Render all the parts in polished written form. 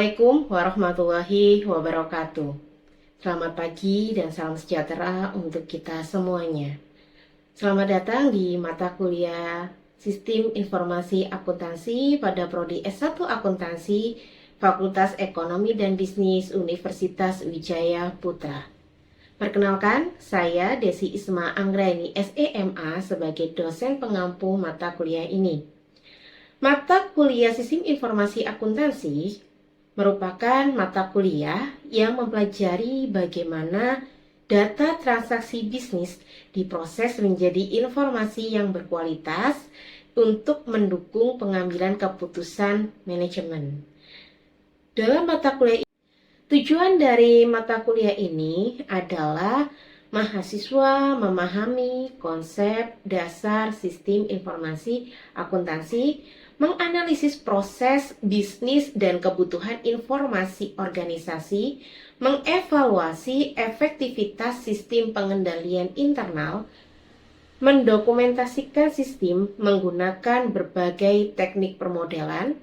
Assalamualaikum warahmatullahi wabarakatuh. Selamat pagi dan salam sejahtera untuk kita semuanya. Selamat datang di mata kuliah Sistem Informasi Akuntansi pada Prodi S1 Akuntansi Fakultas Ekonomi dan Bisnis Universitas Wijaya Putra. Perkenalkan, saya Desi Isma Anggraini SEMA sebagai dosen pengampu mata kuliah ini. Mata kuliah Sistem Informasi Akuntansi merupakan mata kuliah yang mempelajari bagaimana data transaksi bisnis diproses menjadi informasi yang berkualitas untuk mendukung pengambilan keputusan manajemen. Dalam mata kuliah tujuan dari mata kuliah ini adalah mahasiswa memahami konsep dasar sistem informasi akuntansi, menganalisis proses bisnis dan kebutuhan informasi organisasi, mengevaluasi efektivitas sistem pengendalian internal, mendokumentasikan sistem menggunakan berbagai teknik permodelan,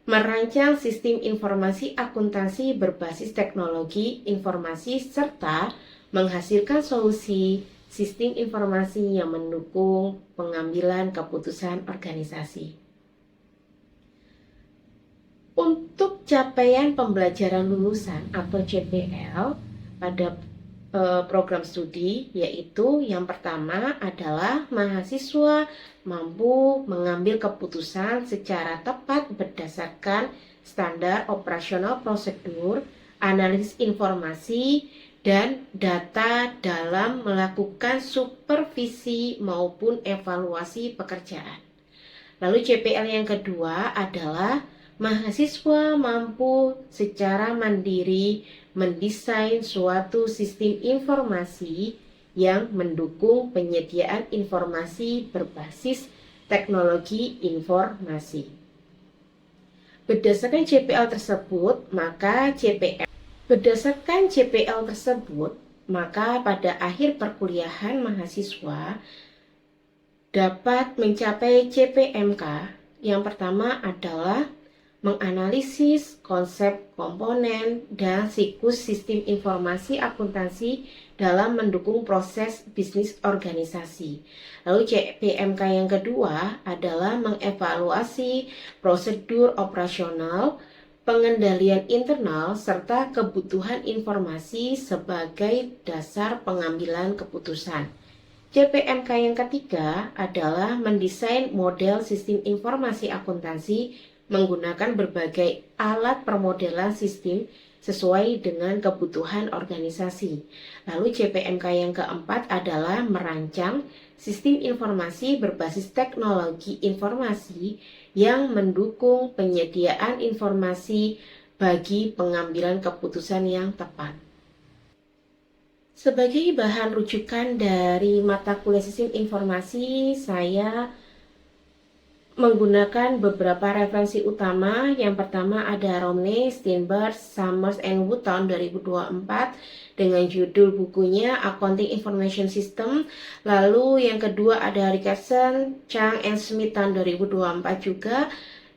merancang sistem informasi akuntansi berbasis teknologi informasi, serta menghasilkan solusi sistem informasi yang mendukung pengambilan keputusan organisasi. Untuk capaian pembelajaran lulusan atau CPL pada program studi, yaitu yang pertama adalah mahasiswa mampu mengambil keputusan secara tepat berdasarkan standar operasional prosedur, analisis informasi, dan data dalam melakukan supervisi maupun evaluasi pekerjaan. Lalu CPL yang kedua adalah mahasiswa mampu secara mandiri mendesain suatu sistem informasi yang mendukung penyediaan informasi berbasis teknologi informasi. Berdasarkan CPL tersebut, maka pada akhir perkuliahan mahasiswa dapat mencapai CPMK. Yang pertama adalah menganalisis konsep komponen dan siklus sistem informasi akuntansi dalam mendukung proses bisnis organisasi. Lalu CPMK yang kedua adalah mengevaluasi prosedur operasional, pengendalian internal, serta kebutuhan informasi sebagai dasar pengambilan keputusan. CPMK yang ketiga adalah mendesain model sistem informasi akuntansi menggunakan berbagai alat permodelan sistem sesuai dengan kebutuhan organisasi. Lalu CPMK yang keempat adalah merancang sistem informasi berbasis teknologi informasi yang mendukung penyediaan informasi bagi pengambilan keputusan yang tepat. Sebagai bahan rujukan dari mata kuliah sistem informasi, saya menggunakan beberapa referensi utama. Yang pertama ada Romney, Steinberg, Summers, and Wood tahun 2024 dengan judul bukunya Accounting Information System. Lalu yang kedua ada Richardson, Chang, and Smith tahun 2024 juga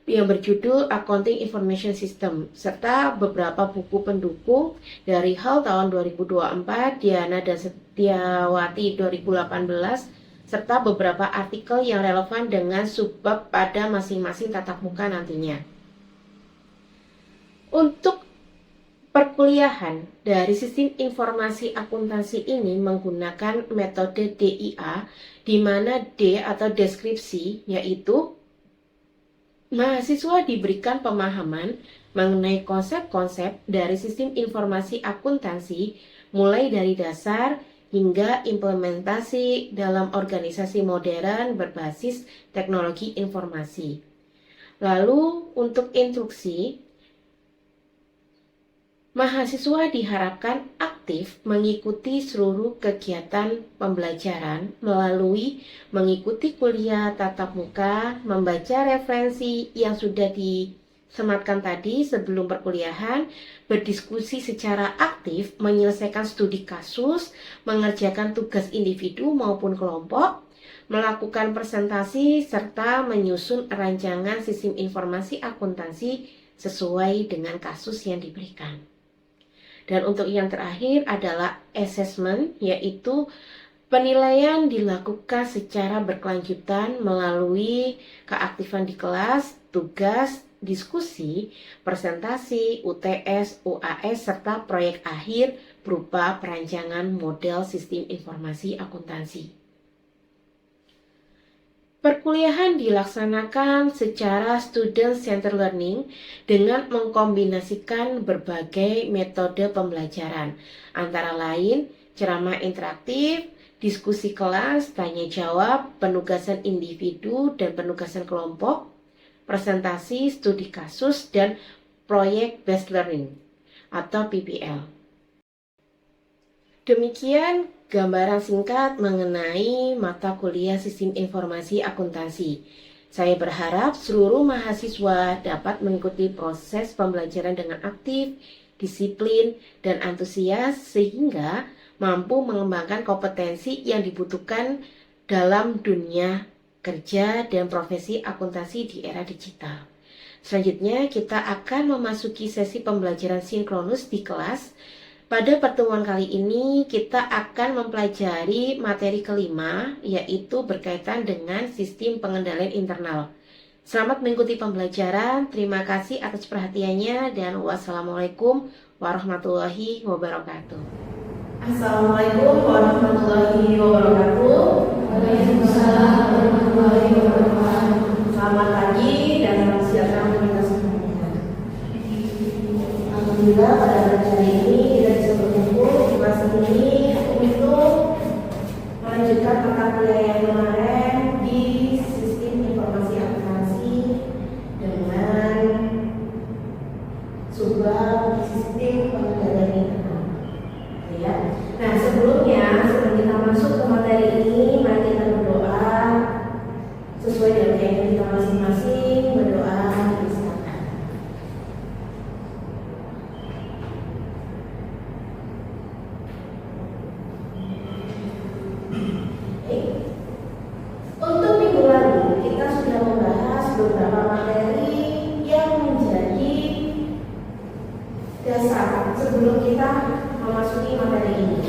yang berjudul Accounting Information System, serta beberapa buku pendukung dari Hall tahun 2024, Diana dan Setiawati 2018, serta beberapa artikel yang relevan dengan subbab pada masing-masing tatap muka nantinya. Untuk perkuliahan dari sistem informasi akuntansi ini menggunakan metode DIA, di mana D atau deskripsi, yaitu mahasiswa diberikan pemahaman mengenai konsep-konsep dari sistem informasi akuntansi, mulai dari dasar hingga implementasi dalam organisasi modern berbasis teknologi informasi. Lalu untuk instruksi, mahasiswa diharapkan aktif mengikuti seluruh kegiatan pembelajaran melalui mengikuti kuliah tatap muka, membaca referensi yang sudah disematkan tadi sebelum perkuliahan, berdiskusi secara aktif, menyelesaikan studi kasus, mengerjakan tugas individu maupun kelompok, melakukan presentasi, serta menyusun rancangan sistem informasi akuntansi sesuai dengan kasus yang diberikan. Dan untuk yang terakhir adalah assessment, yaitu penilaian dilakukan secara berkelanjutan melalui keaktifan di kelas, tugas, diskusi, presentasi, UTS, UAS, serta proyek akhir berupa perancangan model sistem informasi akuntansi. Perkuliahan dilaksanakan secara student-centered learning dengan mengkombinasikan berbagai metode pembelajaran, antara lain ceramah interaktif, diskusi kelas, tanya jawab, penugasan individu dan penugasan kelompok, presentasi, studi kasus, dan proyek based learning atau PBL. Demikian gambaran singkat mengenai mata kuliah Sistem Informasi Akuntansi. Saya berharap seluruh mahasiswa dapat mengikuti proses pembelajaran dengan aktif, disiplin, dan antusias sehingga mampu mengembangkan kompetensi yang dibutuhkan dalam dunia kerja dan profesi akuntansi di era digital. Selanjutnya kita akan memasuki sesi pembelajaran sinkronus di kelas. Pada pertemuan kali ini kita akan mempelajari materi kelima, yaitu berkaitan dengan sistem pengendalian internal. Selamat mengikuti pembelajaran, terima kasih atas perhatiannya, dan wassalamualaikum warahmatullahi wabarakatuh. Assalamualaikum warahmatullahi wabarakatuh. Waalaikumsalam warahmatullahi wabarakatuh. Selamat pagi dan salam sejahtera untuk kita semuanya. Alhamdulillah pada hari ini kita bisa berkumpul di kelas ini untuk melanjutkan mata kuliah yang kemarin di sistem informasi akuntansi dengan subbab sistem pengendalian internal. Ya. Nah, sebelum kita masuk ke materi ini, mari kita berdoa sesuai dengan keyakinan kita masing-masing. Berdoa silakan. Untuk minggu lalu kita sudah membahas beberapa materi yang menjadi dasar sebelum kita memasuki materi ini.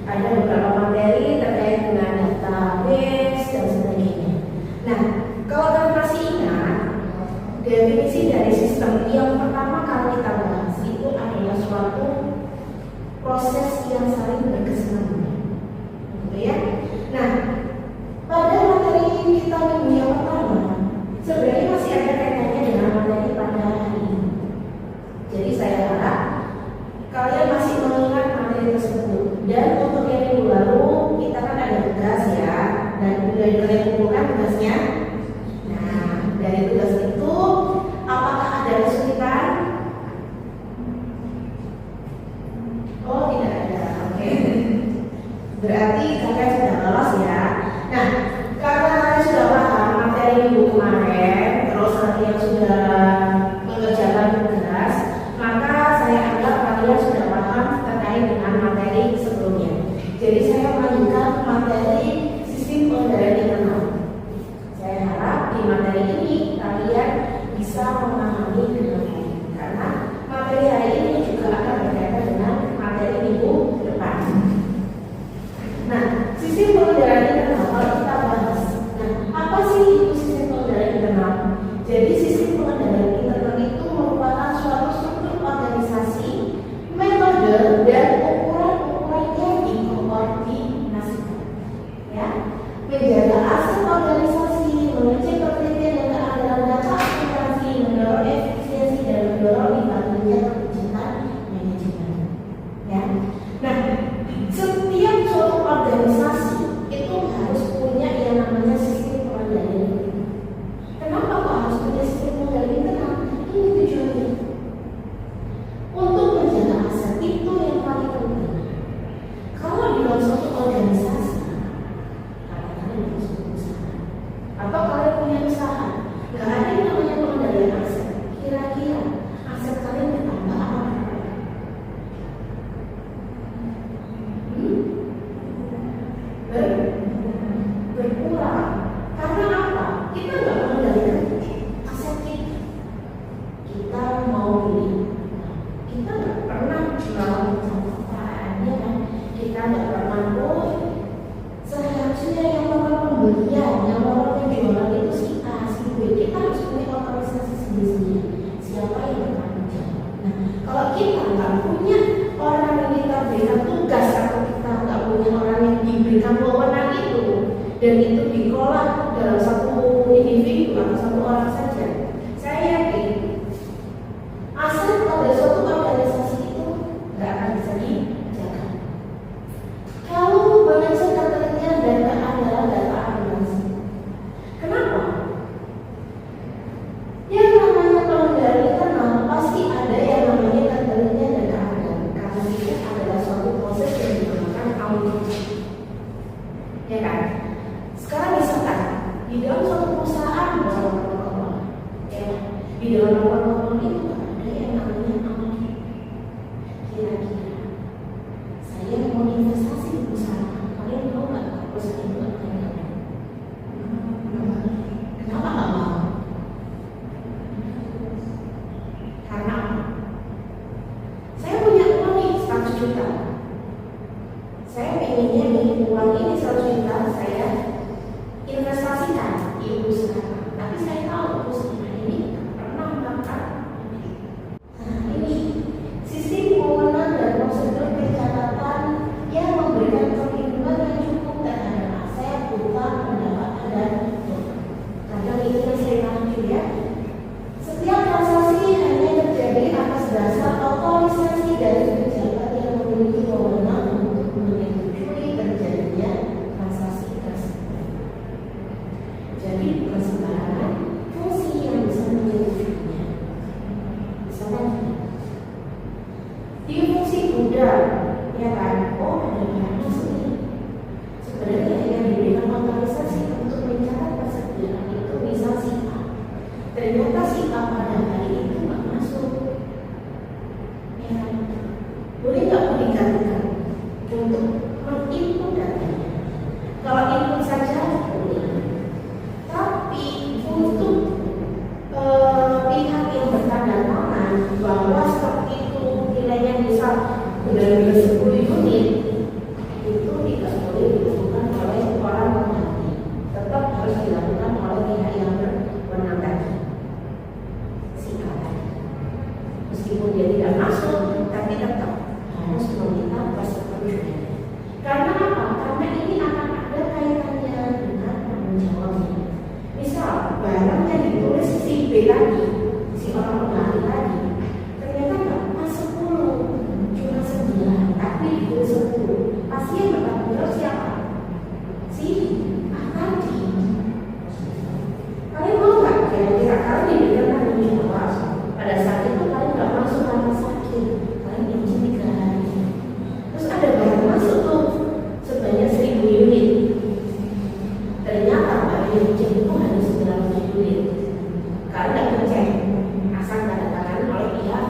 Ada beberapa materi terkait dengan database dan sebagainya. Nah, kalau kalian masih ingat, definisi dari sistem yang pertama kali kita bahas itu adalah suatu proses yang saling berkesinambungan, gitu ya. Nah, pada materi kita minggu yang pertama, sebenarnya masih ada kaitannya dengan materi pada hari ini. Jadi saya harap kalian masih mengingat materi tersebut. Dan untuk yang minggu lalu kita kan ada tugas ya, dan sudah kalian kumpulkan tugasnya. Nah, dari tugas itu apakah ada kesulitan? Oh, tidak ada. Oke. Berarti kalian sudah lolos ya. Nah, karena kalian sudah paham materi minggu kemarin, terus kalian sudah mengerjakan tugas, maka saya anggap kalian sudah paham terkait dengan materi sebelumnya. Jadi saya melanjutkan materi sistem pengendalian internal. Saya harap di materi ini kalian bisa memahami dengan baik, karena materi hari ini juga akan berkaitan dengan materi minggu depan. Nah, sistem pengendalian internal kalau kita bahas, nah apa sih itu sistem pengendalian internal? Jadi sistem pengendalian internal itu merupakan suatu struktur organisasi, metode dan ukuran-ukuran yang dikoordinasikan. Ya, kita nggak punya orang yang kita berikan tugas atau kita nggak punya orang yang diberikan wewenang itu dan itu dikelola dalam satu individu atau satu orang saja, saya yakin aset pada suatu organisasi itu nggak akan bisa dijaga. Kalau manajer katanya data adalah data akumulasi, kenapa? Yang namanya pengendali internal pasti ada yang namanya kendalinya dan keadaan, karena itu adalah suatu proses yang dinamakan audit, ya kan? Sekarang misalkan di dalam suatu perusahaan bersama protokol, ya, di dalam protokol itu ada yang namanya audit. Kira-kira saya mau investasi di perusahaan, kalian tahu nggak perusahaan itu akan ngapain? Kenapa nggak mau? Karena apa? Saya punya uang nih 100 juta. Saya pengennya nih uang ini 100 juta saya investasikan di perusahaan. Tapi saya tahu perusahaan ini pernah melakukan. Nah ini sistem wewenang dan prosedur pencatatan yang memberikan perlindungan yang cukup terhadap aset, utang, pendapatan dan kadang ini yang saya lanjut ya. Setiap transaksi hanya terjadi atas dasar otorisasi dari pejabat yang memiliki wewenang untuk menyetujui terjadinya transaksi tersebut. Jadi bukan sembarangan fungsi yang bisa menyetujuinya. Misalnya di fungsi gudang, ya kan? Oh ada barang sini. Sebenarnya yang diberikan otorisasi untuk mencatat persediaan itu bisa si A. Ternyata si A pada hari itu nggak masuk. Ya, boleh nggak digantikan untuk menginput datanya? Kalau input saja boleh. Tapi untuk pihak yang bertanda tangan bahwa stok itu nilainya bisa benar-benar 10 unit itu tidak boleh dilakukan oleh orang pengganti, tetap harus dilakukan oleh pihak yang berwenang tadi, si A tadi. Meskipun dia tidak masuk, tapi tetap harus meminta persetujuan. Karena apa? Karena ini akan ada kaitannya dengan tanggung jawabnya. Misal barangnya ditulis si B tadi, si orang pengganti tadi, ternyata nggak pas 10, cuma 9, tapi ditulis 10. Pasti yang bertanggung jawab siapa? Si A tadi. Kalian mau nggak kira-kira kalian diberikan tanggung jawab pada saat itu kalian nggak masuk rumah sakit, kalian izin 3 hari, terus ada barang masuk tuh sebanyak 1000 unit. Ternyata barang yang dicek itu hanya 900 unit. Kalian nggak ngecek, asal tanda tangan oleh pihak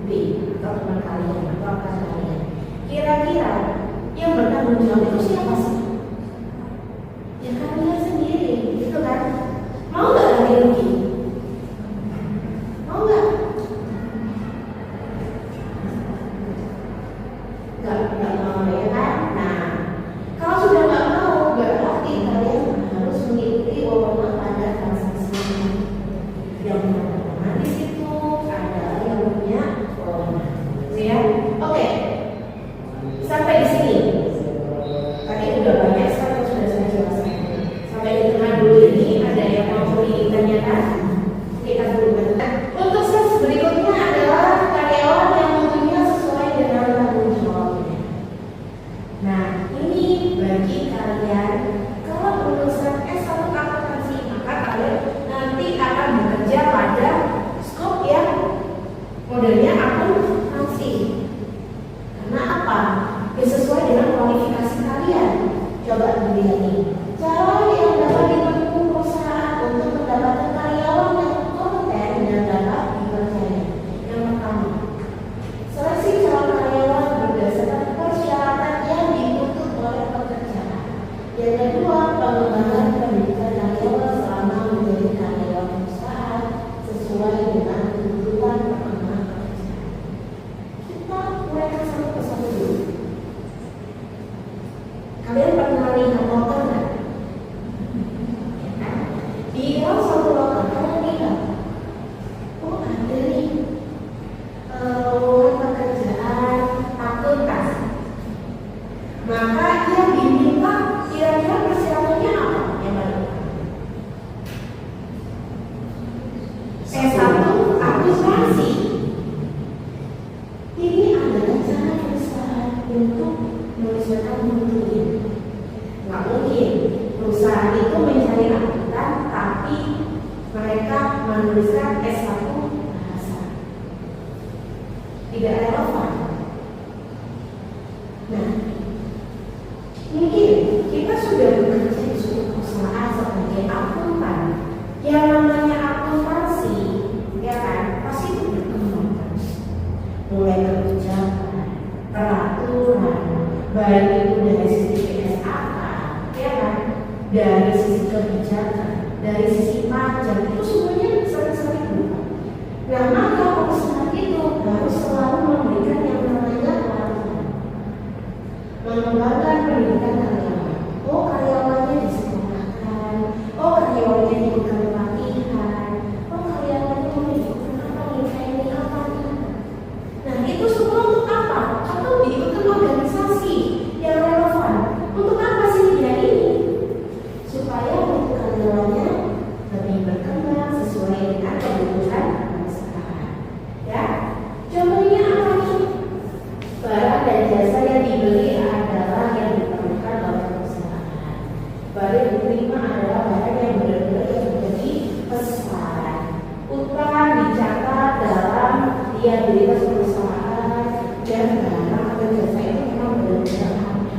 B atau teman kalian atau rekan kalian. Kira-kira yang bertanggung jawab itu siapa sih? Ya kalian sendiri, gitu kan? Mau nggak ganti rugi? Mau nggak? Nggak mau ya kan? Nah, kalau sudah nggak mau, berarti kalian harus mengikuti wewenang pada transaksi yang berhubungan di situ ada yang punya wewenang, ya? Oke, sampai di sini. Tadi udah banyak sekali sudah saya jelaskan. Sampai di tengah dulu ini ada yang mau ditanyakan? Kita dulu kan. Untuk sesi berikutnya adalah karyawan yang tentunya sesuai dengan tanggung jawabnya. Nah, ini bagi kalian kalau lulusan S1 akuntansi maka kalian nanti akan bekerja pada skop yang modelnya akuntansi. Karena apa? Ya sesuai dengan kualifikasi kalian. Coba dilihat nih. Cara yang dapat ditempuh perusahaan untuk mendapatkan karyawan yang kompeten dan dapat dipercaya. Yang pertama, seleksi calon karyawan berdasarkan persyaratan yang dituntut oleh pekerjaan. Yang kedua, pengembangan pendidikan karyawan selama menjadi karyawan perusahaan sesuai dengan tuntutan perkembangan pekerjaan. Kita mulai satu persatu dulu. Kalian pernah lihat motor nggak? Ya kan? Di dalam satu motor kalian lihat, oh ada nih menuliskan S1 bahasa. Tidak relevan. Nah, mungkin kita sudah bekerja di suatu perusahaan sebagai akuntan. Yang namanya akuntansi, ya kan, pasti itu berkembang terus. Mulai kebijakan, peraturan, baik itu dari sisi PSAK, ya kan, dari sisi kebijakan, dari sisi pajak, itu semuanya sering-sering berubah. Nah, maka perusahaan itu harus selalu memberikan yang namanya pelatihan, mengembangkan pendidikan karyawan. Oh, karyawannya disekolahkan, oh karyawannya diberikan pelatihan, oh karyawannya menunjukkan apa ini apa ini. Nah, itu semua untuk apa? Atau diikutkan organisasi yang relevan. Untuk apa sih dia ini? Supaya untuk karyawannya lebih berkembang sesuai dengan kebutuhan perusahaan. Ya, contohnya apa nih? Barang dan jasa yang dibeli adalah yang diperlukan oleh perusahaan. Barang yang diterima adalah barang yang benar-benar yang menjadi pesan. Utang dicatat dalam liabilitas perusahaan dan barang atau jasa itu memang benar-benar ada.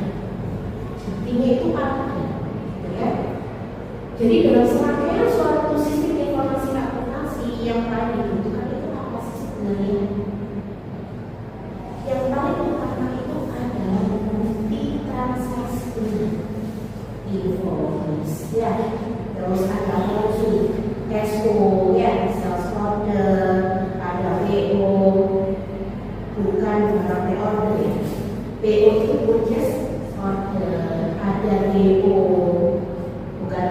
Buktinya itu ada, ya. Jadi dalam serangkaian suatu sistem informasi akuntansi yang paling dibutuhkan itu apa sih sebenarnya? Yang paling utama itu adalah bukti transaksi invoice, ya. Terus ada fungsi ESCO, ya, sales order, ada PO, bukan barang pre-order, ya. PO itu purchase order, ada DO, bukan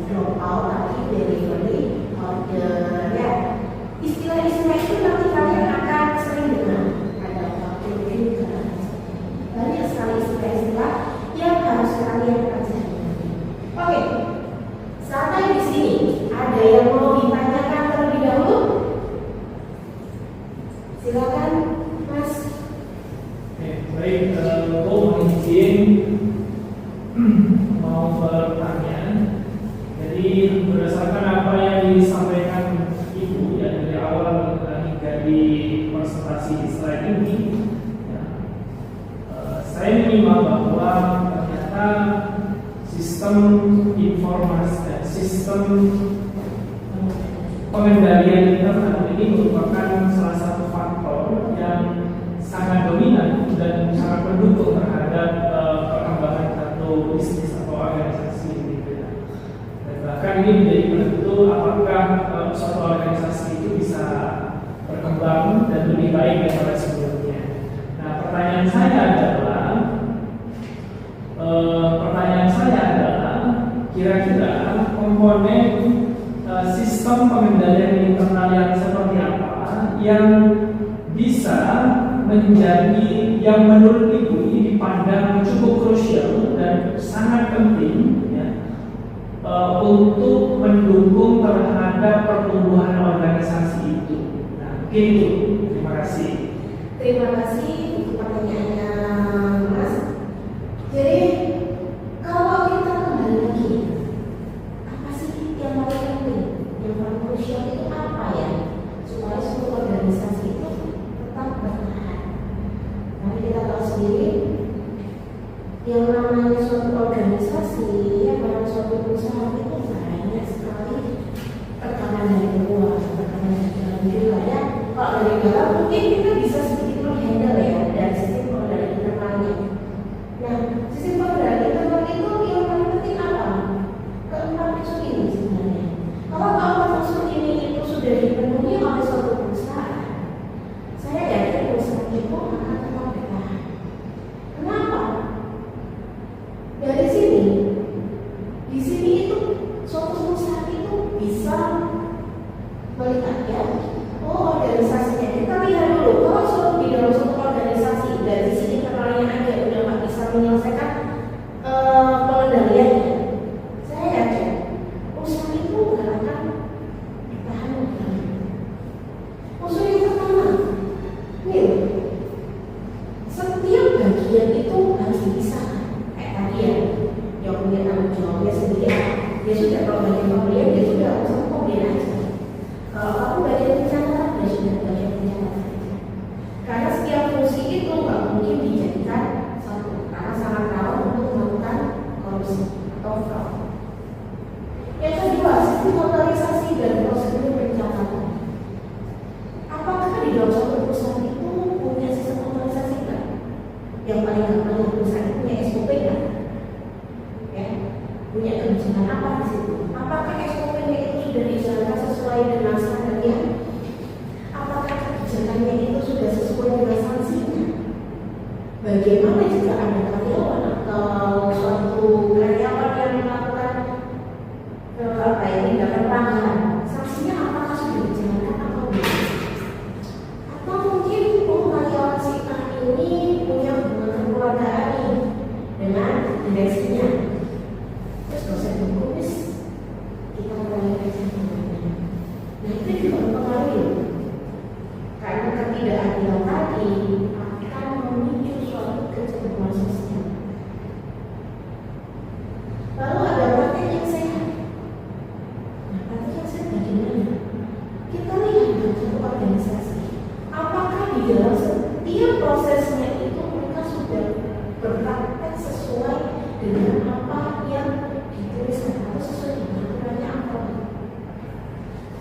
drop out tapi delivery order, ya. Istilah-istilah itu nanti kalian akan sering dengar. Ada fakturing juga. Banyak sekali istilah-istilah yang harus kalian pelajari. Oke, sampai di sini ada yang mau ditanyakan terlebih dahulu? Silakan, Mas. Baik, mohon izin mau bertanya. Jadi berdasarkan apa yang disampaikan Ibu ya dari awal hingga di presentasi slide ini, ya, saya menyimak bahwa ternyata sistem informasi dan sistem pengendalian internal ini merupakan salah satu faktor yang sangat dominan dan sangat mendukung terhadap perkembangan satu bisnis atau organisasi gitu ya. Dan bahkan ini menjadi penentu apakah suatu organisasi itu bisa berkembang dan lebih baik daripada sebelumnya. Nah, pertanyaan saya adalah kira-kira komponen sistem pengendalian internal yang seperti apa yang bisa menjadi yang menurut Ibu ini dipandang cukup krusial dan sangat penting ya, untuk mendukung terhadap pertumbuhan organisasi itu. Nah, mungkin itu. Terima kasih. Terima kasih untuk pertanyaannya, Mas. Jadi kalau kita kembali lagi, apa sih yang paling penting, yang paling krusial itu apa ya, supaya suatu organisasi itu tetap bertahan? Nanti kita tahu sendiri, yang namanya suatu organisasi, yang namanya suatu perusahaan itu banyak sekali tekanan dari luar, tekanan dari dalam juga ya. Kalau dari dalam mungkin kita bisa sedikit menghandle ya dari sistem pengendalian internalnya. Nah, sistem pengendalian internal itu yang paling penting apa? Keempat unsur ini sebenarnya. Kalau keempat unsur ini itu sudah dipenuhi oleh suatu perusahaan, saya yakin perusahaan itu akan tetap bertahan. Kenapa? Dari sini, di sini itu suatu perusahaan itu bisa melihat ya, oh organisasinya. Kita lihat dulu, kalau suatu di dalam suatu organisasi dari sisi internalnya aja udah nggak bisa menyelesaikan pengendaliannya, saya yakin usaha itu nggak akan bertahan lagi. Unsur yang pertama, nih, setiap bagian itu harus dipisahkan. Kayak tadi ya, yang punya tanggung jawabnya sendiri, dia sudah kalau bagian pembelian dia sudah usaha pembelian aja. Kalau dicatat saja. Karena setiap fungsi itu nggak mungkin dijadikan satu, karena sangat rawan untuk melakukan korupsi atau fraud. Yang kedua, sistem otorisasi dan prosedur pencatatan. Apakah di dalam suatu perusahaan itu punya sistem otorisasi nggak? Yang paling gampang perusahaan itu punya SOP nggak? Ya, punya kebijakan apa di situ? Apakah SOP-nya itu sudah dijalankan sesuai dengan standarnya? Apakah kebijakannya itu sudah sesuai dengan sanksinya? Bagaimana jika ada karyawan atau suatu karyawan yang melakukan tindakan pelanggaran? Sanksinya apakah sudah dijalankan atau belum? Atau mungkin karyawan si A ini punya hubungan kekeluargaan dengan direksinya? Terus dosen hukum kita mulai aja semuanya. Nah itu juga mempengaruhi, karena ketidakadilan tadi akan memicu suatu kecemburuan sosial. Lalu ada praktek yang sehat. Nah praktek yang sehat bagaimana? Kita lihat dalam satu organisasi, apakah di dalam setiap prosesnya itu mereka sudah berpraktek sesuai dengan apa yang dituliskan atau sesuai dengan aturannya apa?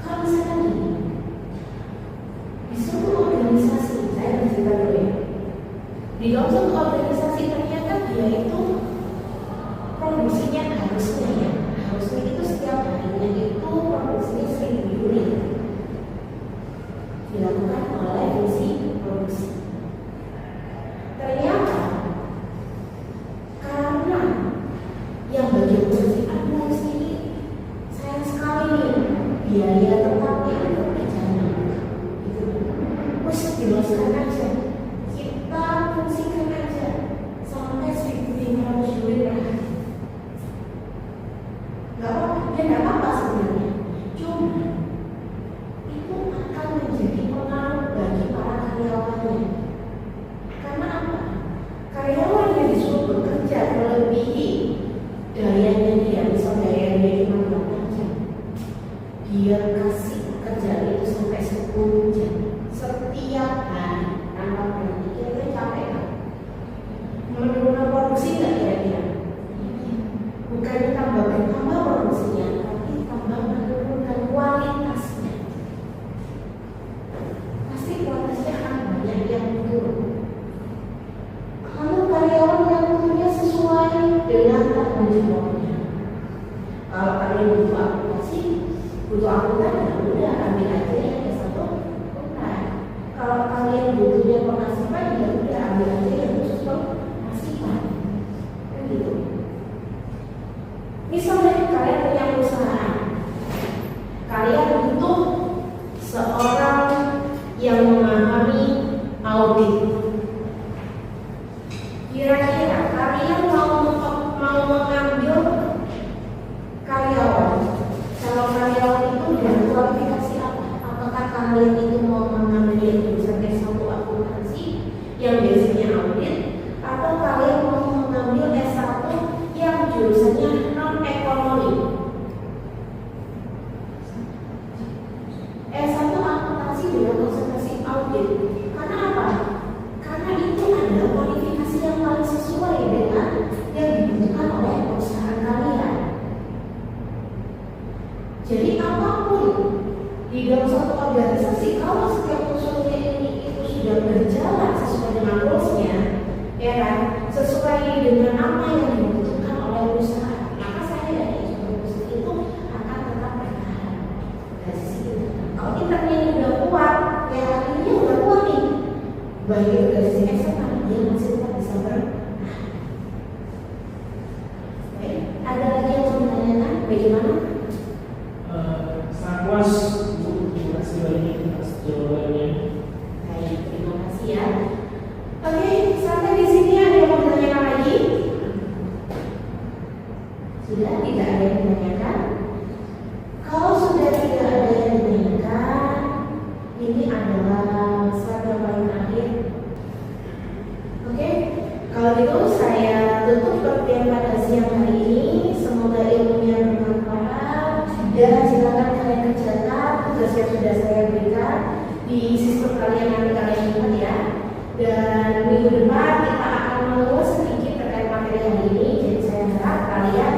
Kalau misalnya gini, di suatu organisasi, saya bercerita dulu ya, di dalam suatu organisasi ternyata dia itu produksinya harusnya itu setiap harinya itu produksinya 1000 unit dilakukan oleh fungsi produksi. Ternyata karena yang bagian fungsi administrasi ini sayang sekali nih biaya tetapnya itu berjalan gitu. Terus diluaskan aja, kita fungsikan aja sampai 1500 unit per hari. Gak apa-apa, ya gak apa-apa sebenarnya. Cuma itu akan menjadi pengaruh bagi para karyawannya. Karena apa? Karyawan yang disuruh bekerja melebihi dayanya dia, misal daya dia cuma 8 jam, dia kasih pekerjaan itu sampai 10 jam setiap hari tanpa berhenti. Kira-kira capek kan? Menurunkan produksi nggak kira-kira? Bukannya tambah bertambah produksinya, tapi tambah menurunkan kualitasnya. Pasti kualitasnya akan banyak yang turun. Lalu karyawan yang tentunya sesuai dengan tanggung jawabnya. Kalau kalian butuh aplikasi, butuh akuntan, ya udah ambil aja yang S1 akuntan. Kalau kalian butuhnya penghasilan, ya udah ambil aja yang khusus penghasilan. Kan gitu. Misalnya kalian punya perusahaan, kalian butuh seorang yang memahami audit. Kira-kira kalian mau mengambil karyawan. Kalau karyawan itu dengan kualifikasi apa? Apakah kalian itu mau mengambil yang jurusan S1 akuntansi yang biasanya audit, atau kalian mau mengambil S1 yang jurusannya non ekonomi? S1 akuntansi dengan konsentrasi audit. Karena apa? Karena itu adalah kualifikasi yang paling sesuai dengan yang dibutuhkan oleh perusahaan kalian. Jadi apapun di dalam suatu organisasi, kalau setiap unsurnya ini itu sudah berjalan sesuai dengan goalsnya, ya kan, sesuai dengan apa yang dibutuhkan oleh perusahaan, maka saya yakin suatu perusahaan itu akan tetap bertahan dari sisi internal. Kalau internalnya ini udah kuat, ya akhirnya udah kuat nih, baik dari sisi eksternal dia masih tetap bisa bertahan. Baik, ada lagi yang mau ditanyakan? Bagaimana? Sangat puas Bu, terima kasih banyak atas jawabannya. Baik, terima kasih ya. Oke, sampai di sini ada yang mau ditanyakan lagi? Sudah tidak ada yang ditanyakan? Kalau sudah tidak ada yang ditanyakan, ini adalah slide yang paling akhir. Oke, kalau gitu saya tutup pertemuan pada siang hari ini. Semoga ilmunya bermanfaat dan silakan kalian kerjakan tugas yang sudah saya berikan. di sistem kalian nanti kalian lihat ya. Dan minggu depan kita akan mengulas sedikit terkait materi hari ini. Jadi saya harap kalian